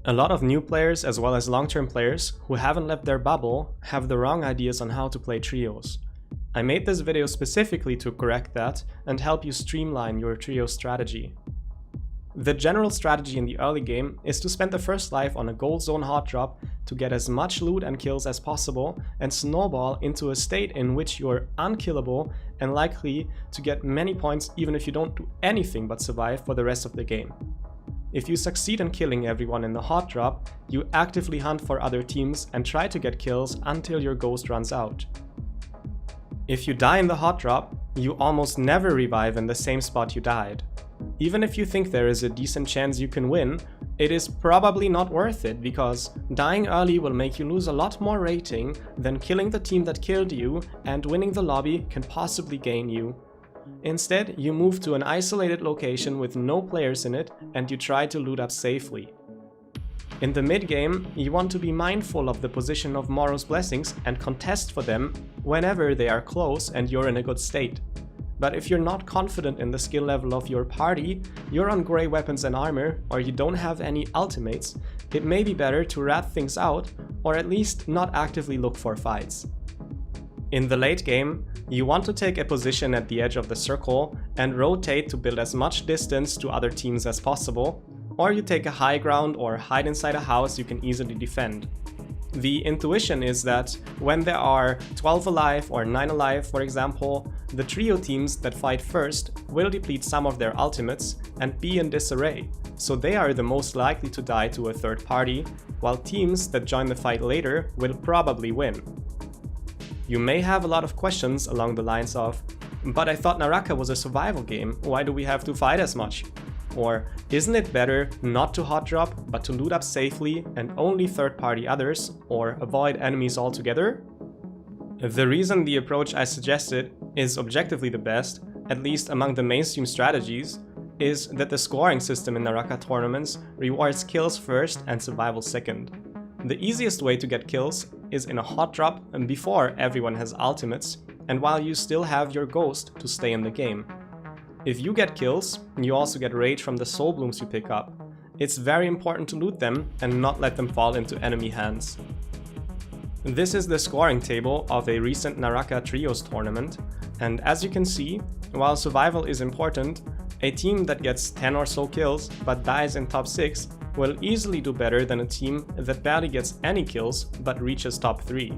A lot of new players as well as long-term players who haven't left their bubble have the wrong ideas on how to play trios. I made this video specifically to correct that and help you streamline your trio strategy. The general strategy in the early game is to spend the first life on a gold zone hot drop to get as much loot and kills as possible and snowball into a state in which you're unkillable and likely to get many points even if you don't do anything but survive for the rest of the game. If you succeed in killing everyone in the hot drop, you actively hunt for other teams and try to get kills until your ghost runs out. If you die in the hot drop, you almost never revive in the same spot you died. Even if you think there is a decent chance you can win, it is probably not worth it because dying early will make you lose a lot more rating than killing the team that killed you, and winning the lobby can possibly gain you. Instead, you move to an isolated location with no players in it and you try to loot up safely. In the mid-game, you want to be mindful of the position of Morus Blessings and contest for them whenever they are close and you're in a good state. But if you're not confident in the skill level of your party, you're on grey weapons and armor, or you don't have any ultimates, it may be better to rat things out or at least not actively look for fights. In the late game, you want to take a position at the edge of the circle and rotate to build as much distance to other teams as possible, or you take a high ground or hide inside a house you can easily defend. The intuition is that when there are 12 alive or 9 alive, for example, the trio teams that fight first will deplete some of their ultimates and be in disarray, so they are the most likely to die to a third party, while teams that join the fight later will probably win. You may have a lot of questions along the lines of, "But I thought Naraka was a survival game, why do we have to fight as much?" Or, "Isn't it better not to hot drop, but to loot up safely and only third-party others, or avoid enemies altogether?" The reason the approach I suggested is objectively the best, at least among the mainstream strategies, is that the scoring system in Naraka tournaments rewards kills first and survival second. The easiest way to get kills is in a hot drop and before everyone has ultimates, and while you still have your ghost to stay in the game. If you get kills, you also get rage from the soul blooms you pick up. It's very important to loot them and not let them fall into enemy hands. This is the scoring table of a recent Naraka Trios tournament, and as you can see, while survival is important, a team that gets 10 or so kills but dies in top 6 will easily do better than a team that barely gets any kills but reaches top 3.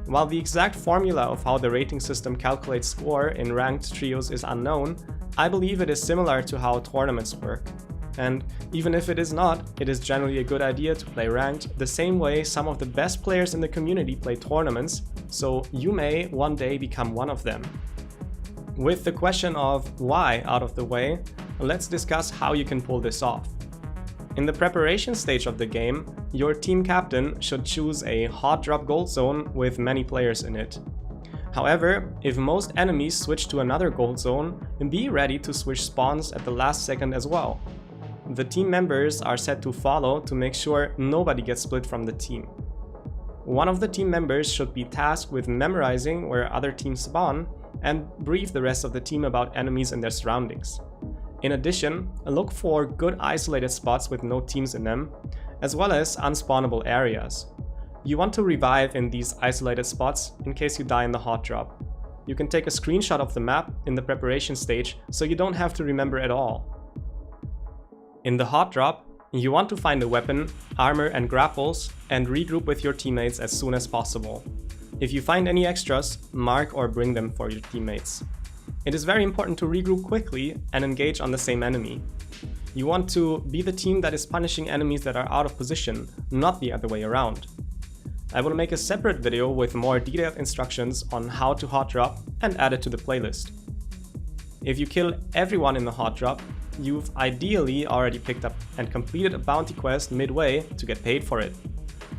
While the exact formula of how the rating system calculates score in ranked trios is unknown, I believe it is similar to how tournaments work. And even if it is not, it is generally a good idea to play ranked the same way some of the best players in the community play tournaments, so you may one day become one of them. With the question of why out of the way, let's discuss how you can pull this off. In the preparation stage of the game, your team captain should choose a hot drop gold zone with many players in it. However, if most enemies switch to another gold zone, be ready to switch spawns at the last second as well. The team members are set to follow to make sure nobody gets split from the team. One of the team members should be tasked with memorizing where other teams spawn and brief the rest of the team about enemies and their surroundings. In addition, look for good isolated spots with no teams in them, as well as unspawnable areas. You want to revive in these isolated spots in case you die in the hot drop. You can take a screenshot of the map in the preparation stage so you don't have to remember at all. In the hot drop, you want to find a weapon, armor and grapples and regroup with your teammates as soon as possible. If you find any extras, mark or bring them for your teammates. It is very important to regroup quickly and engage on the same enemy. You want to be the team that is punishing enemies that are out of position, not the other way around. I will make a separate video with more detailed instructions on how to hot drop and add it to the playlist. If you kill everyone in the hot drop, you've ideally already picked up and completed a bounty quest midway to get paid for it.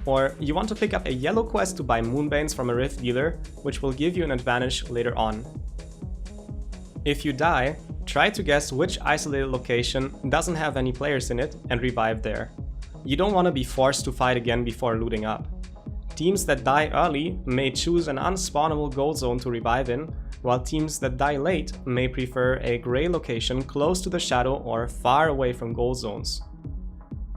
Or you want to pick up a yellow quest to buy moonbanes from a rift dealer, which will give you an advantage later on. If you die, try to guess which isolated location doesn't have any players in it and revive there. You don't want to be forced to fight again before looting up. Teams that die early may choose an unspawnable gold zone to revive in, while teams that die late may prefer a grey location close to the shadow or far away from gold zones.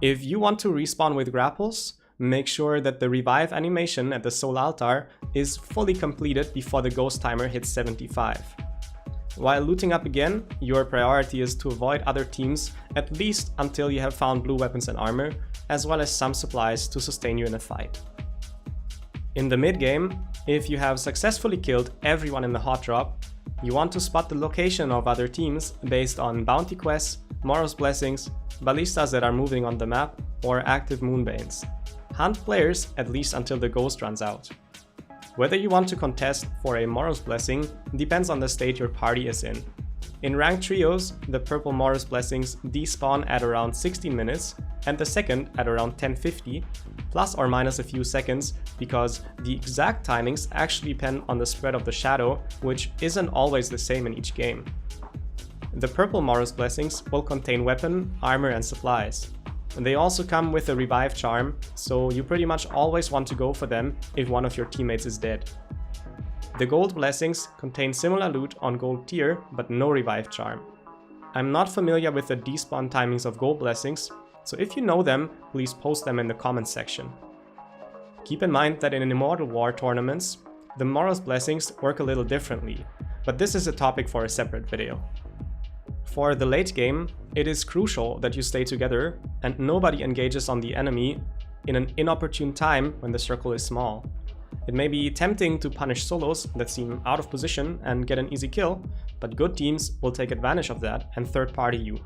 If you want to respawn with grapples, make sure that the revive animation at the soul altar is fully completed before the ghost timer hits 75. While looting up again, your priority is to avoid other teams at least until you have found blue weapons and armor, as well as some supplies to sustain you in a fight. In the mid-game, if you have successfully killed everyone in the hot drop, you want to spot the location of other teams based on bounty quests, Morus Blessings, ballistas that are moving on the map, or active moonbanes. Hunt players at least until the ghost runs out. Whether you want to contest for a Morus Blessing depends on the state your party is in. In ranked trios, the purple Morus Blessings despawn at around 16 minutes and the second at around 10:50, plus or minus a few seconds, because the exact timings actually depend on the spread of the shadow, which isn't always the same in each game. The purple Morus Blessings will contain weapon, armor and supplies. They also come with a revive charm, so you pretty much always want to go for them if one of your teammates is dead. The gold blessings contain similar loot on gold tier, but no revive charm. I'm not familiar with the despawn timings of gold blessings, so if you know them, please post them in the comments section. Keep in mind that in Immortal War tournaments, the Morus Blessings work a little differently, but this is a topic for a separate video. For the late game, it is crucial that you stay together and nobody engages on the enemy in an inopportune time when the circle is small. It may be tempting to punish solos that seem out of position and get an easy kill, but good teams will take advantage of that and third-party you.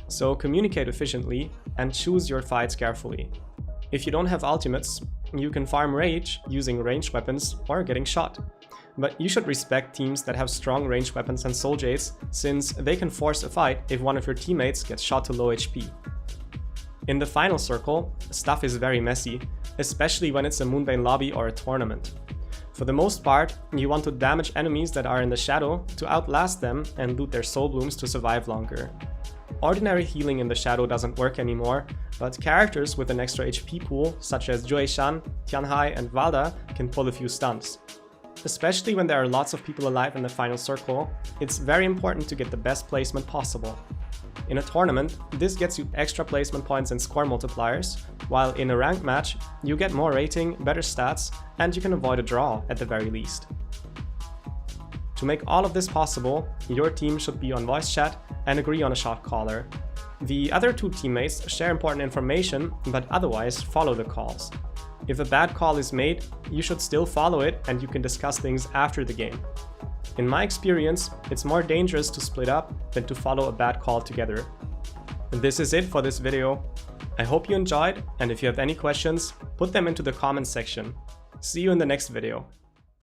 So communicate efficiently and choose your fights carefully. If you don't have ultimates, you can farm rage using ranged weapons or getting shot. But you should respect teams that have strong ranged weapons and soul jades, since they can force a fight if one of your teammates gets shot to low HP. In the final circle, stuff is very messy, especially when it's a Moonbane lobby or a tournament. For the most part, you want to damage enemies that are in the shadow to outlast them and loot their soul blooms to survive longer. Ordinary healing in the shadow doesn't work anymore, but characters with an extra HP pool, such as Joe-shan, Tianhai and Valda, can pull a few stunts. Especially when there are lots of people alive in the final circle, it's very important to get the best placement possible. In a tournament, this gets you extra placement points and score multipliers, while in a ranked match, you get more rating, better stats, and you can avoid a draw at the very least. To make all of this possible, your team should be on voice chat and agree on a shot caller. The other two teammates share important information, but otherwise follow the calls. If a bad call is made, you should still follow it and you can discuss things after the game. In my experience, it's more dangerous to split up than to follow a bad call together. And this is it for this video. I hope you enjoyed, and if you have any questions, put them into the comments section. See you in the next video.